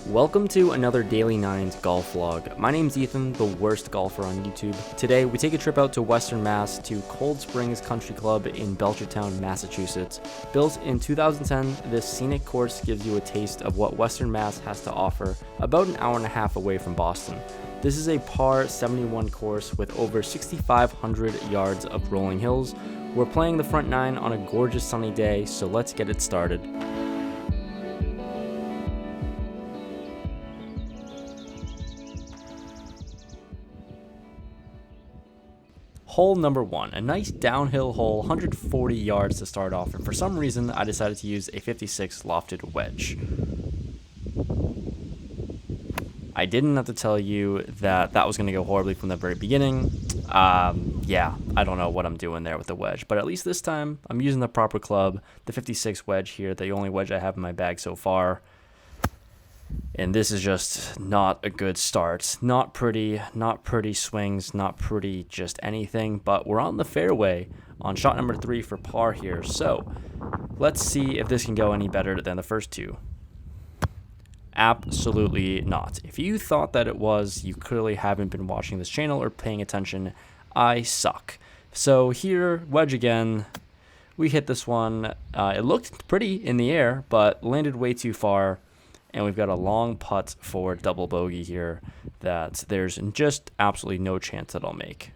Welcome to another Daily Nines golf vlog. My name's Ethan, the worst golfer on YouTube. Today, we take a trip out to Western Mass to Cold Springs Country Club in Belchertown, Massachusetts. Built in 2010, this scenic course gives you a taste of what Western Mass has to offer about an hour and a half away from Boston. This is a par 71 course with over 6,500 yards of rolling hills. We're playing the front nine on a gorgeous sunny day, so let's get it started. Hole number one, a nice downhill hole, 140 yards to start off, and for some reason I decided to use a 56 lofted wedge. I didn't have to tell you that that was going to go horribly from the very beginning. Yeah, I don't know what I'm doing there with the wedge, but at least this time I'm using the proper club, the 56 wedge here, the only wedge I have in my bag so far. And this is just not a good start. Not pretty swings, not pretty just anything, but we're on the fairway on shot number 3 for par here. So let's see if this can go any better than the first two. Absolutely not. If you thought that it was, you clearly haven't been watching this channel or paying attention. I suck. So here, wedge again. We hit this one. It looked pretty in the air, but landed way too far. And we've got a long putt for double bogey here that there's just absolutely no chance that I'll make.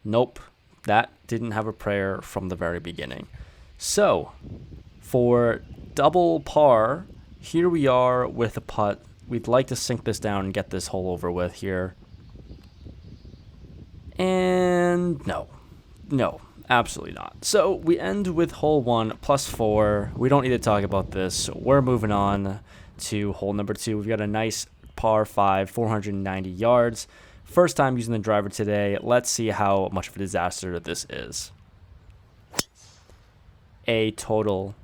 Nope, that didn't have a prayer from the very beginning. So, for double par, here we are with a putt. We'd like to sink this down and get this hole over with here. And no. Absolutely not. So we end with hole 1 +4. We don't need to talk about this. We're moving on to hole number 2. We've got a nice par 5, 490 yards. First time using the driver today. Let's see how much of a disaster this is. A total,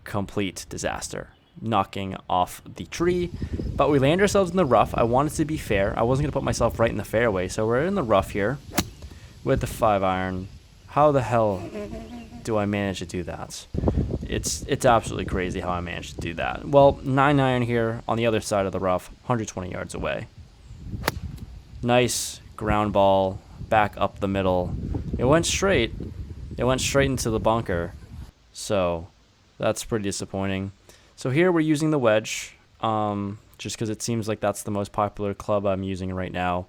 complete disaster. Knocking off the tree. But we land ourselves in the rough. I wanted to be fair. I wasn't going to put myself right in the fairway. So we're in the rough here with the 5-iron. How the hell do I manage to do that? It's absolutely crazy how I managed to do that. Well, 9-iron here on the other side of the rough, 120 yards away. Nice ground ball, back up the middle. It went straight. It went straight into the bunker. So that's pretty disappointing. So here we're using the wedge, just because it seems like that's the most popular club I'm using right now.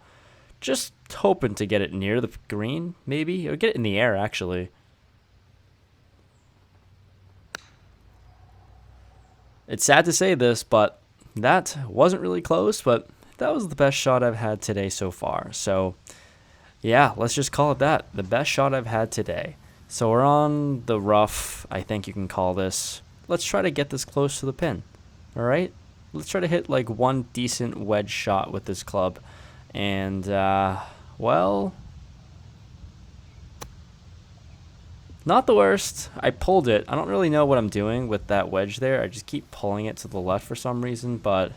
Just hoping to get it near the green, maybe, or get it in the air, actually. It's sad to say this, but that wasn't really close, but that was the best shot I've had today so far. So, yeah, let's just call it that. The best shot I've had today. So we're on the rough, I think you can call this. Let's try to get this close to the pin, all right? Let's try to hit like one decent wedge shot with this club. And, well, not the worst. I pulled it. I don't really know what I'm doing with that wedge there. I just keep pulling it to the left for some reason, but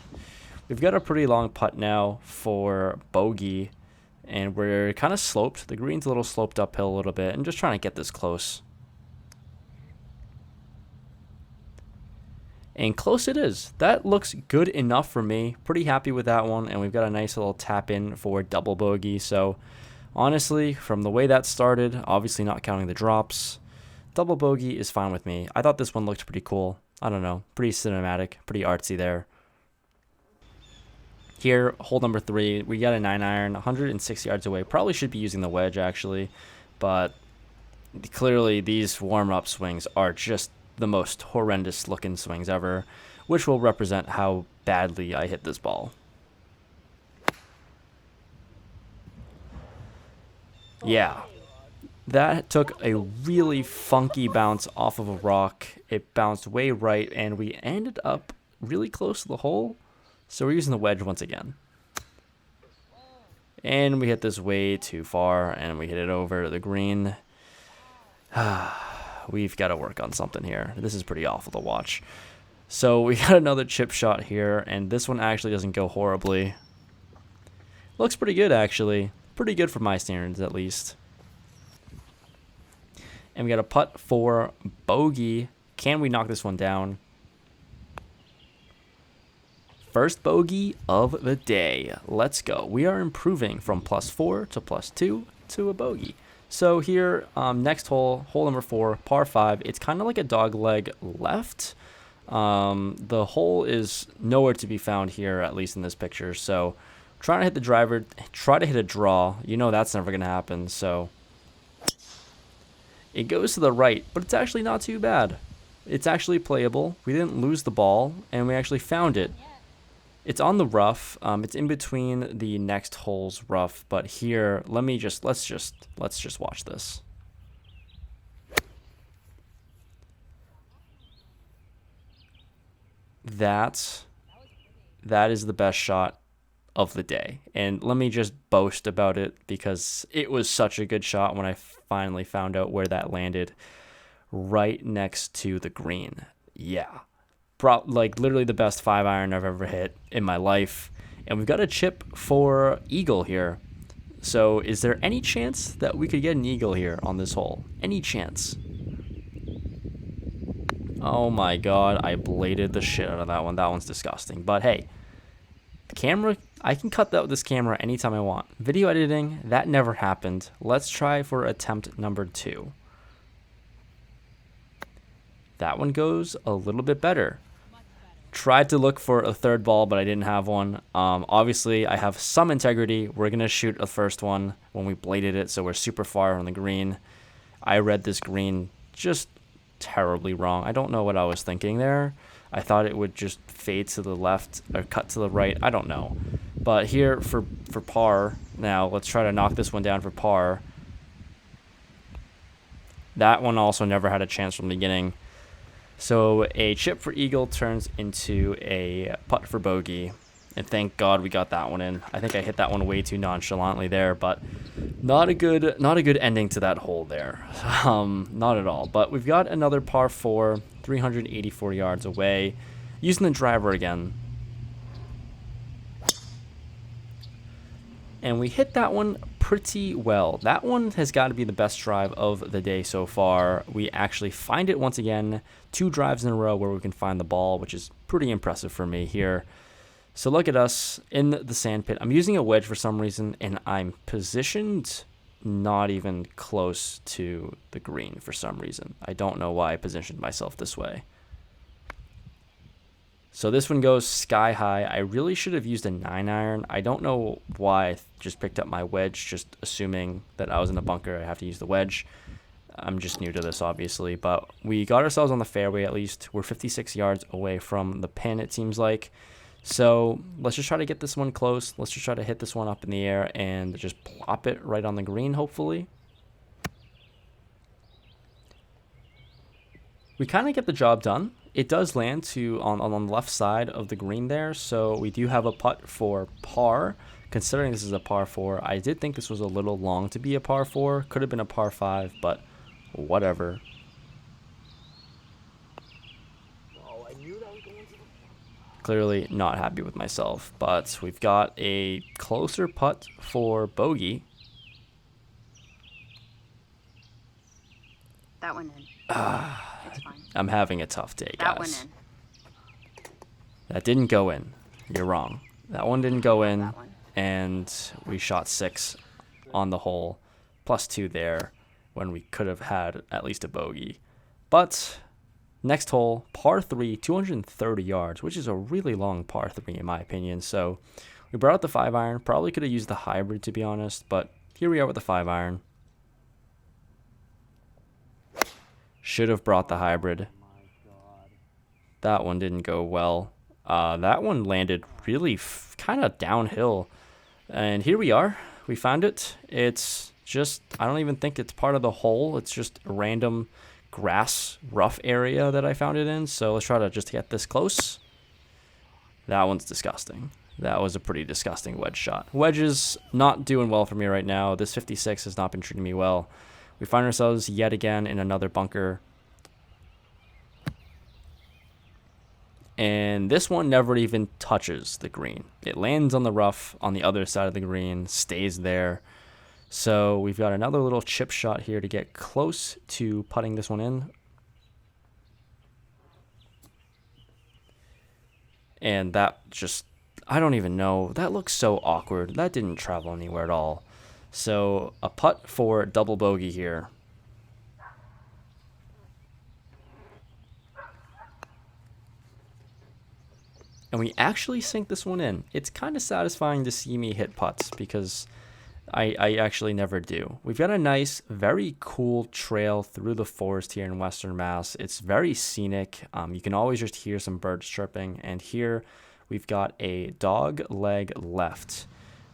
we've got a pretty long putt now for bogey, and we're kind of sloped. The green's a little sloped uphill a little bit, and just trying to get this close. And close it is. That looks good enough for me. Pretty happy with that one. And we've got a nice little tap in for double bogey. So honestly, from the way that started, obviously not counting the drops, double bogey is fine with me. I thought this one looked pretty cool. I don't know. Pretty cinematic. Pretty artsy there. Here, hole number 3. We got a 9-iron, 106 yards away. Probably should be using the wedge, actually. But clearly, these warm-up swings are just the most horrendous looking swings ever, which will represent how badly I hit this ball. Yeah, that took a really funky bounce off of a rock. It bounced way right, and we ended up really close to the hole, so we're using the wedge once again. And we hit this way too far, and we hit it over the green. We've got to work on something here. This is pretty awful to watch. So we got another chip shot here, and this one actually doesn't go horribly. Looks pretty good, actually. Pretty good for my standards, at least. And we got a putt for bogey Can we knock this one down? First bogey of the day. Let's go. We are improving from +4 to +2 to a bogey. So here, next hole, hole number 4, par 5. It's kind of like a dog leg left. The hole is nowhere to be found here, at least in this picture. So trying to hit the driver, try to hit a draw. You know that's never going to happen. So it goes to the right, but it's actually not too bad. It's actually playable. We didn't lose the ball, and we actually found it. It's on the rough. It's in between the next hole's rough, but here, let's just watch this. That is the best shot of the day, and let me just boast about it because it was such a good shot when I finally found out where that landed, right next to the green. Yeah. Like literally the best 5-iron I've ever hit in my life. And we've got a chip for eagle here. So is there any chance that we could get an eagle here on this hole? Any chance? Oh my god, I bladed the shit out of that one. That one's disgusting. But hey, the camera, I can cut that with this camera anytime I want. Video editing, that never happened. Let's try for attempt number 2. That one goes a little bit better. Tried to look for a third ball, but I didn't have one. Obviously, I have some integrity. We're going to shoot a first one when we bladed it, so we're super far on the green. I read this green just terribly wrong. I don't know what I was thinking there. I thought it would just fade to the left or cut to the right. I don't know. But here for par, now let's try to knock this one down for par. That one also never had a chance from the beginning. So a chip for eagle turns into a putt for bogey, and thank God we got that one in. I think I hit that one way too nonchalantly there, but not a good ending to that hole there. Not at all. But we've got another par 4, 384 yards away, using the driver again. And we hit that one pretty well. That one has got to be the best drive of the day so far. We actually find it once again, 2 drives in a row where we can find the ball, which is pretty impressive for me here. So look at us in the sand pit. I'm using a wedge for some reason, and I'm positioned not even close to the green for some reason. I don't know why I positioned myself this way. So this one goes sky high. I really should have used a 9-iron. I don't know why I just picked up my wedge, just assuming that I was in the bunker. I have to use the wedge. I'm just new to this, obviously. But we got ourselves on the fairway at least. We're 56 yards away from the pin, it seems like. So let's just try to get this one close. Let's just try to hit this one up in the air and just plop it right on the green, hopefully. We kind of get the job done. It does land on the left side of the green there, so we do have a putt for par. Considering this is a par 4, I did think this was a little long to be a par 4. Could have been a par 5, but whatever. Clearly not happy with myself, but we've got a closer putt for bogey. That one in. It's fine. I'm having a tough day, guys. That one in. That didn't go in. You're wrong. That one didn't go in, That one. and we shot 6 on the hole, +2 there, when we could have had at least a bogey. But next hole, par 3, 230 yards, which is a really long par 3 in my opinion. So we brought out the 5-iron. Probably could have used the hybrid, to be honest, but here we are with the 5-iron. Should have brought the hybrid. That one didn't go well. That one landed really kind of downhill. And here we are. We found it. It's just, I don't even think it's part of the hole. It's just a random grass rough area that I found it in. So let's try to just get this close. That one's disgusting. That was a pretty disgusting wedge shot. Wedges not doing well for me right now. This 56 has not been treating me well. We find ourselves yet again in another bunker. And this one never even touches the green. It lands on the rough on the other side of the green, stays there. So we've got another little chip shot here to get close to putting this one in. And that just, I don't even know. That looks so awkward. That didn't travel anywhere at all. So a putt for double bogey here. And we actually sink this one in. It's kind of satisfying to see me hit putts because I actually never do. We've got a nice, very cool trail through the forest here in Western Mass. It's very scenic. You can always just hear some birds chirping. And here we've got a dog leg left,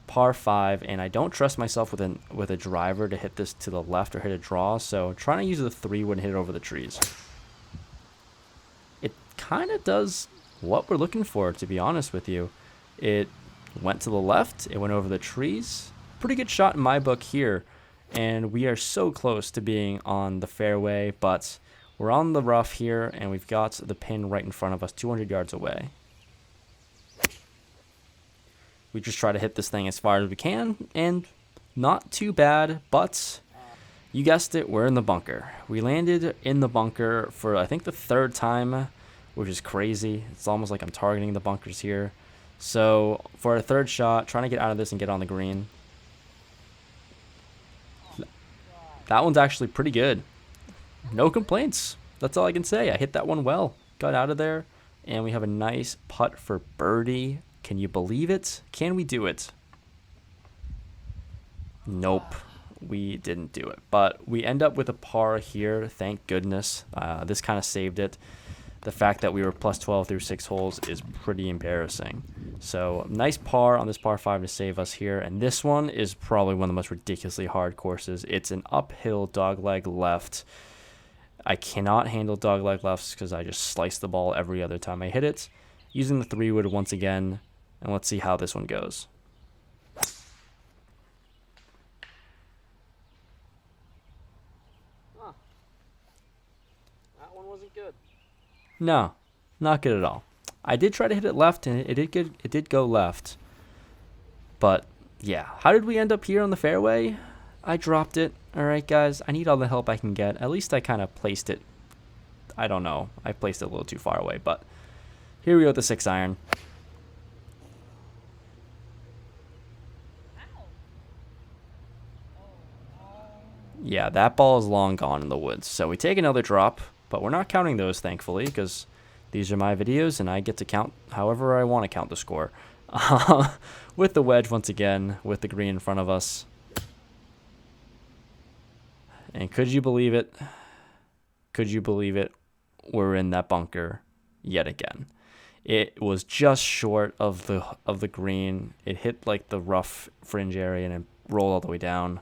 par 5, and I don't trust myself with a driver to hit this to the left or hit a draw. So trying to use the 3-wood and hit it over the trees. It kind of does what we're looking for, to be honest with you. It went to the left, it went over the trees. Pretty good shot in my book here, and we are so close to being on the fairway, but we're on the rough here, and we've got the pin right in front of us, 200 yards away. We just try to hit this thing as far as we can, and not too bad, but you guessed it, we're in the bunker. We landed in the bunker for, I think, the 3rd time, which is crazy. It's almost like I'm targeting the bunkers here. So for a 3rd shot, trying to get out of this and get on the green. That one's actually pretty good. No complaints. That's all I can say. I hit that one well. Got out of there. And we have a nice putt for birdie. Can you believe it? Can we do it? Nope. We didn't do it. But we end up with a par here. Thank goodness. This kind of saved it. The fact that we were plus 12 through 6 holes is pretty embarrassing. So nice par on this par 5 to save us here. And this one is probably one of the most ridiculously hard courses. It's an uphill dogleg left. I cannot handle dogleg lefts because I just slice the ball every other time I hit it. Using the 3-wood once again. And let's see how this one goes. That one wasn't good. No, not good at all. I did try to hit it left, and it did go left. But yeah, how did we end up here on the fairway? I dropped it. All right, guys, I need all the help I can get. At least I kind of placed it. I don't know. I placed it a little too far away, but here we go with the 6-iron. Yeah, that ball is long gone in the woods. So we take another drop. But we're not counting those, thankfully, because these are my videos, and I get to count however I want to count the score. With the wedge, once again, with the green in front of us. And could you believe it? Could you believe it? We're in that bunker yet again. It was just short of the green. It hit like the rough fringe area and it rolled all the way down.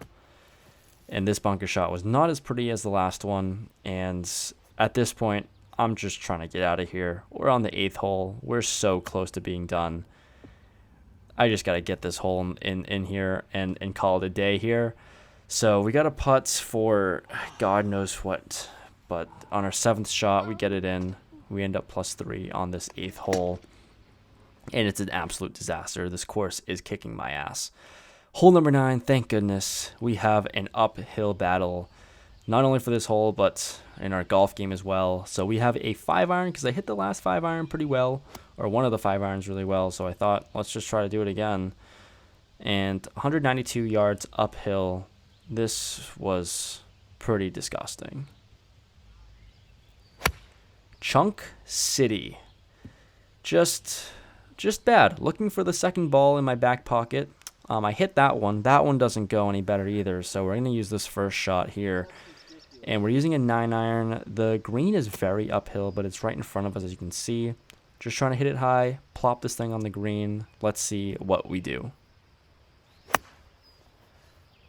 And this bunker shot was not as pretty as the last one, and at this point, I'm just trying to get out of here. We're on the 8th hole. We're so close to being done. I just got to get this hole in here and call it a day here. So we got a putt for God knows what. But on our 7th shot, we get it in. We end up +3 on this 8th hole. And it's an absolute disaster. This course is kicking my ass. Hole number 9, thank goodness. We have an uphill battle. Not only for this hole, but in our golf game as well. So we have a 5-iron because I hit the last 5-iron pretty well, or one of the 5-irons really well. So I thought, let's just try to do it again. And 192 yards uphill. This was pretty disgusting. Chunk City. Just bad. Looking for the second ball in my back pocket. I hit that one. That one doesn't go any better either. So we're going to use this first shot here. And we're using a 9-iron. The green is very uphill, but it's right in front of us, as you can see. Just trying to hit it high, plop this thing on the green. Let's see what we do.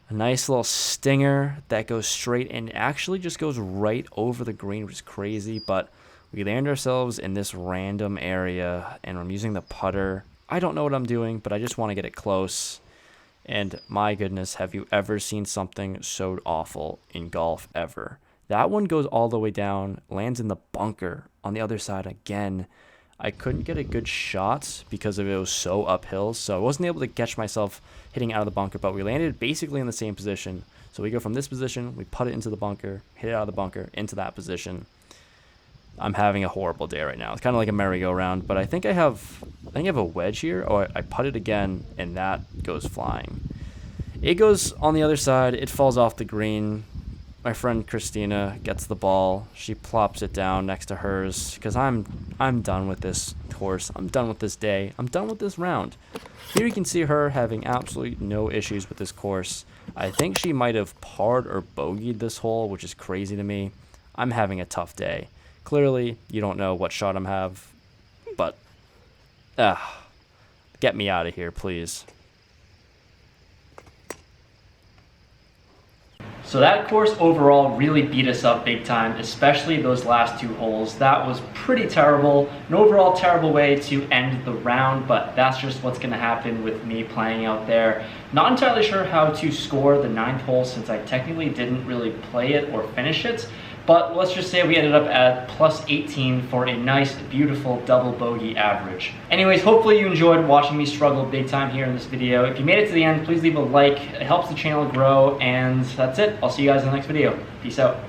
A nice little stinger that goes straight and actually just goes right over the green, which is crazy. But we land ourselves in this random area, and I'm using the putter. I don't know what I'm doing, but I just want to get it close. And my goodness, have you ever seen something so awful in golf ever? That one goes all the way down, lands in the bunker on the other side again. I couldn't get a good shot because it was so uphill, so I wasn't able to catch myself hitting out of the bunker, but we landed basically in the same position. So we go from this position, we put it into the bunker, hit it out of the bunker, into that position. I'm having a horrible day right now. It's kind of like a merry-go-round, but I think I have a wedge here. Oh, I putt it again, and that goes flying. It goes on the other side. It falls off the green. My friend Christina gets the ball. She plops it down next to hers because I'm done with this course. I'm done with this day. I'm done with this round. Here you can see her having absolutely no issues with this course. I think she might have parred or bogeyed this hole, which is crazy to me. I'm having a tough day. Clearly, you don't know what shot I'm have, but get me out of here, please. So that course overall really beat us up big time, especially those last 2 holes. That was pretty terrible. An overall terrible way to end the round, but that's just what's going to happen with me playing out there. Not entirely sure how to score the 9th hole since I technically didn't really play it or finish it. But let's just say we ended up at plus 18 for a nice, beautiful double bogey average. Anyways, hopefully you enjoyed watching me struggle big time here in this video. If you made it to the end, please leave a like. It helps the channel grow, and that's it. I'll see you guys in the next video. Peace out.